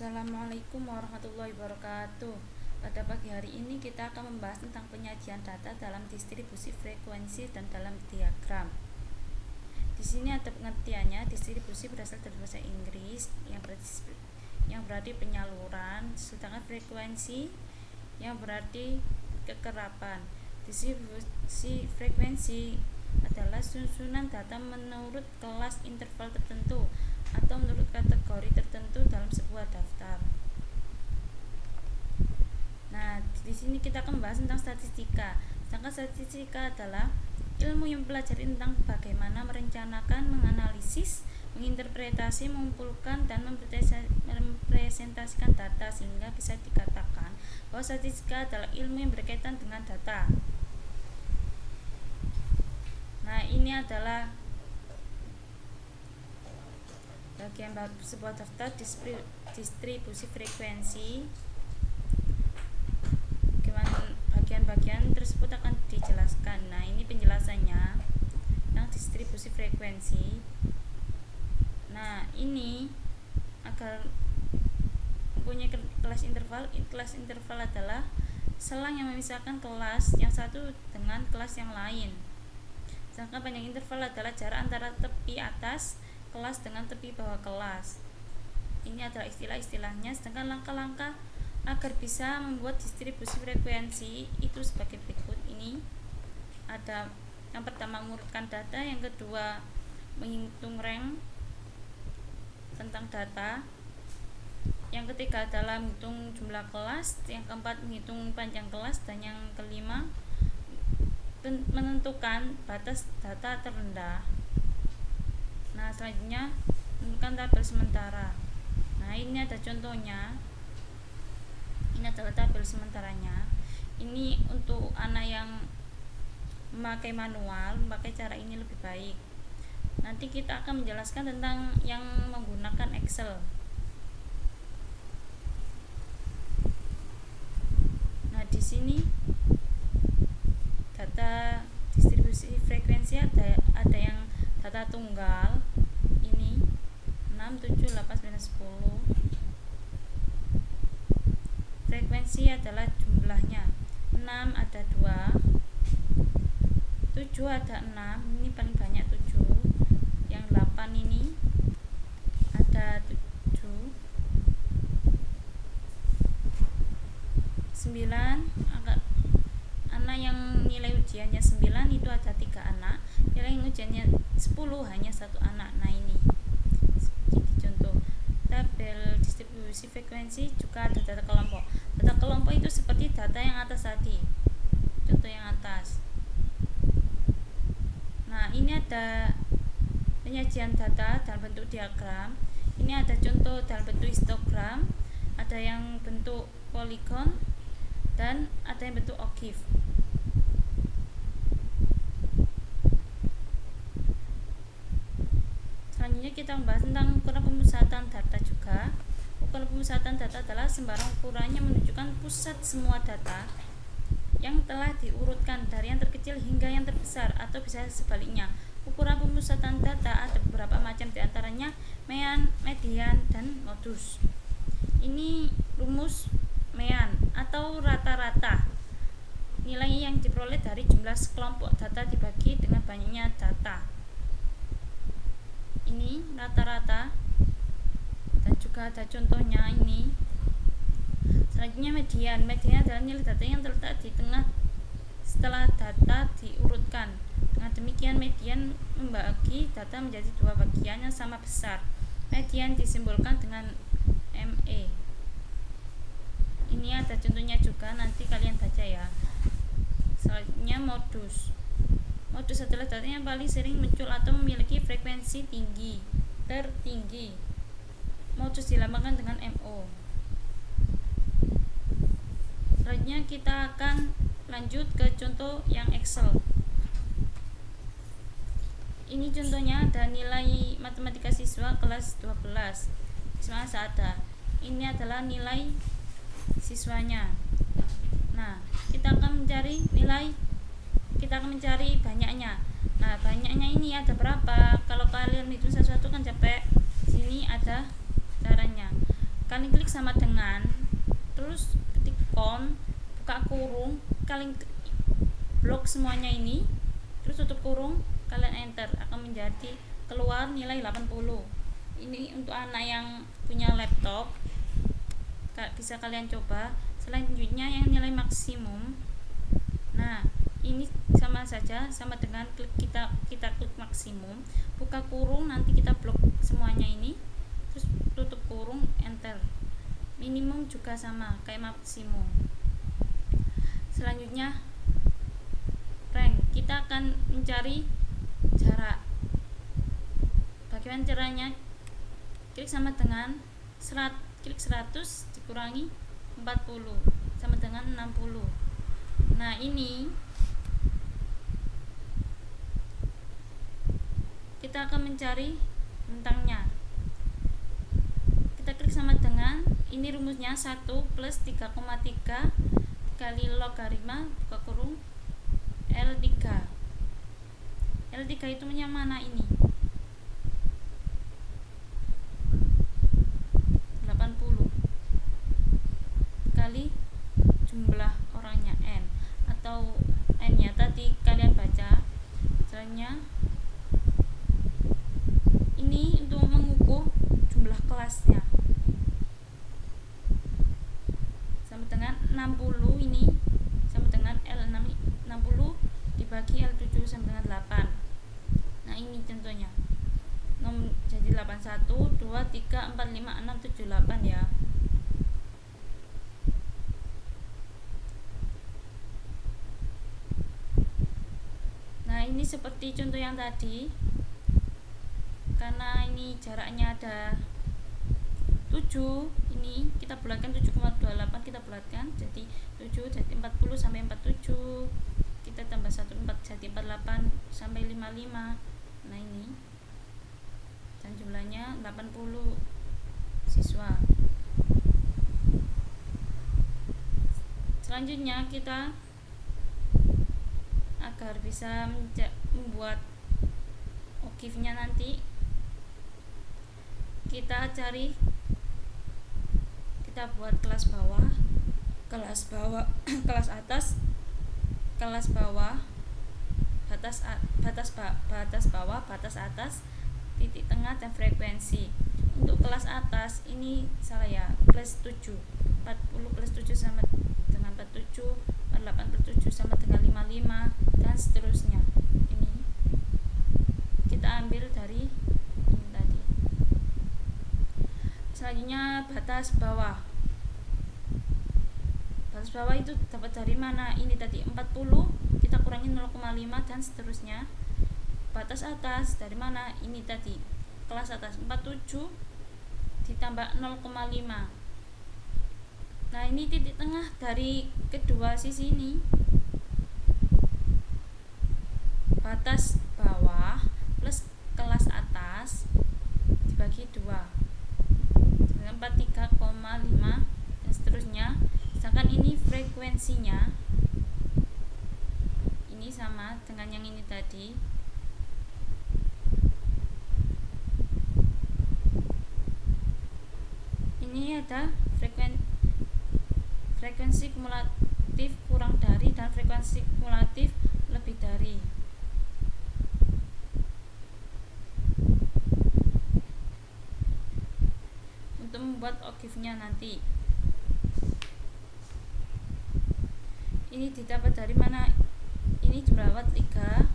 Assalamualaikum warahmatullahi wabarakatuh. Pada pagi hari ini kita akan membahas tentang penyajian data dalam distribusi frekuensi dan dalam diagram. Di sini ada pengertiannya. Distribusi berasal dari bahasa Inggris yang berarti penyaluran, sedangkan frekuensi yang berarti kekerapan. Distribusi frekuensi adalah susunan data menurut kelas interval tertentu atau menurut kategori tertentu dalam sebuah daftar. Nah, di sini kita akan membahas tentang statistika. Sedangkan statistika adalah ilmu yang mempelajari tentang bagaimana merencanakan, menganalisis, menginterpretasi, mengumpulkan, dan merepresentasikan data, sehingga bisa dikatakan bahwa statistika adalah ilmu yang berkaitan dengan data. Nah, ini adalah bagian sebuah daftar distribusi frekuensi. Bagian-bagian tersebut akan dijelaskan. Nah, ini penjelasannya tentang distribusi frekuensi. Nah, ini agar mempunyai kelas interval. Kelas interval adalah selang yang memisahkan kelas yang satu dengan kelas yang lain. Sedangkan panjang interval adalah jarak antara tepi atas kelas dengan tepi bawah kelas. Ini adalah istilah-istilahnya. Sedangkan langkah-langkah agar bisa membuat distribusi frekuensi itu sebagai berikut. Ini ada yang pertama, mengurutkan data, yang kedua menghitung rank tentang data, yang ketiga adalah menghitung jumlah kelas, yang keempat menghitung panjang kelas, dan yang kelima menentukan batas data terendah. Nah, selanjutnya menentukan tabel sementara. Nah, ini ada contohnya. Ini adalah tabel sementaranya. Ini untuk anak yang memakai manual, memakai cara ini lebih baik. Nanti kita akan menjelaskan tentang yang menggunakan Excel. Nah, di sini data distribusi frekuensi ada yang data tunggal, ini 6, 7, 8, 9, 10. Frekuensi adalah jumlahnya. 6 ada 2, 7 ada 6, ini paling banyak 7. Yang 8 ini ada 7. 9 anak yang nilai ujiannya 9 itu ada 3 anak. Nilai ujiannya 10 hanya 1 anak. Nah, ini jadi contoh tabel distribusi frekuensi. Juga ada data kelompok. Data kelompok itu seperti data yang atas tadi, contoh yang atas. Nah, ini ada penyajian data dalam bentuk diagram. Ini ada contoh dalam bentuk histogram, ada yang bentuk poligon, dan ada yang bentuk ogive. Selanjutnya kita membahas tentang ukuran pemusatan data juga. Ukuran pemusatan data adalah sembarang ukurannya menunjukkan pusat semua data yang telah diurutkan dari yang terkecil hingga yang terbesar, atau bisa sebaliknya. Ukuran pemusatan data ada beberapa macam, diantaranya mean, median, dan modus. Ini rumus mean atau rata-rata, nilai yang diperoleh dari jumlah sekelompok data dibagi dengan banyaknya data. Ini rata-rata, dan juga ada contohnya ini. Selanjutnya median. Median adalah nilai data yang terletak di tengah setelah data diurutkan. Dengan demikian, median membagi data menjadi dua bagian yang sama besar. Median disimbolkan dengan ME. Ini ada contohnya juga, nanti kalian baca ya. Selanjutnya modus. Modus adalah data yang paling sering muncul atau memiliki frekuensi tertinggi. Modus dilambangkan dengan MO. Selanjutnya kita akan lanjut ke contoh yang Excel. Ini contohnya ada nilai matematika siswa kelas 12. Siswa ada. Ini adalah nilai siswanya. Nah, kita akan mencari banyaknya. Nah, banyaknya ini ada berapa? Kalau kalian hitung satu-satu kan capek. Sini ada caranya. kalian klik sama dengan, terus ketik count, buka kurung, kalian blok semuanya ini, terus tutup kurung, kalian enter, akan menjadi keluar nilai 80. Ini untuk anak yang punya laptop, bisa kalian coba. Selanjutnya yang nilai maksimum. Nah, ini sama saja, sama dengan kita klik maksimum, buka kurung, nanti kita blok semuanya ini, terus tutup kurung, enter. Minimum juga sama kayak maksimum. Selanjutnya rank, kita akan mencari jarak. Bagaimana caranya? Klik sama dengan klik 100 dikurangi 40 sama dengan 60. Nah, ini kita akan mencari bentangnya. Kita klik sama dengan, ini rumusnya 1 plus 3,3 kali logaritma buka kurung L3. L3 itu yang mana ini? 80 kali jumlah orangnya N, atau N nya tadi kalian baca caranya. Ini untuk mengukur jumlah kelasnya, sama dengan 60, ini sama dengan L60 dibagi L7 sama dengan 8. Nah, ini contohnya. Jadi 81, 2, 3, 4, 5, 6, 7, 8 ya. Nah, ini seperti contoh yang tadi. Karena ini jaraknya ada 7, ini kita bulatkan 7,28, kita bulatkan jadi 7, jadi 40 sampai 47, kita tambah 1, 4 jadi 48 sampai 55. Nah, ini dan jumlahnya 80 siswa. Selanjutnya kita agar bisa membuat OGIF-nya nanti, kita buat kelas bawah, kelas atas, kelas bawah, batas bawah, batas atas, titik tengah, dan frekuensi. Untuk kelas atas ini salah ya, plus 7, 40 plus 7 sama dengan 47, 87 sama dengan 55, dan seterusnya. Ini kita ambil dari ini tadi. Selanjutnya batas bawah. Batas bawah itu dapat dari mana? Ini tadi 40 kita kurangi 0,5 dan seterusnya. Batas atas dari mana? Ini tadi kelas atas 47 ditambah 0,5. Nah, ini titik tengah dari kedua sisi ini. Batas bawah plus kelas atas dibagi 2 dengan 43,5 dan seterusnya. Sedangkan ini frekuensinya ini sama dengan yang ini tadi. Ini ada frekuensi kumulatif kurang dari dan frekuensi kumulatif lebih dari. Untuk membuat OGIF-nya nanti, ini didapat dari mana? Ini jumlah watt 3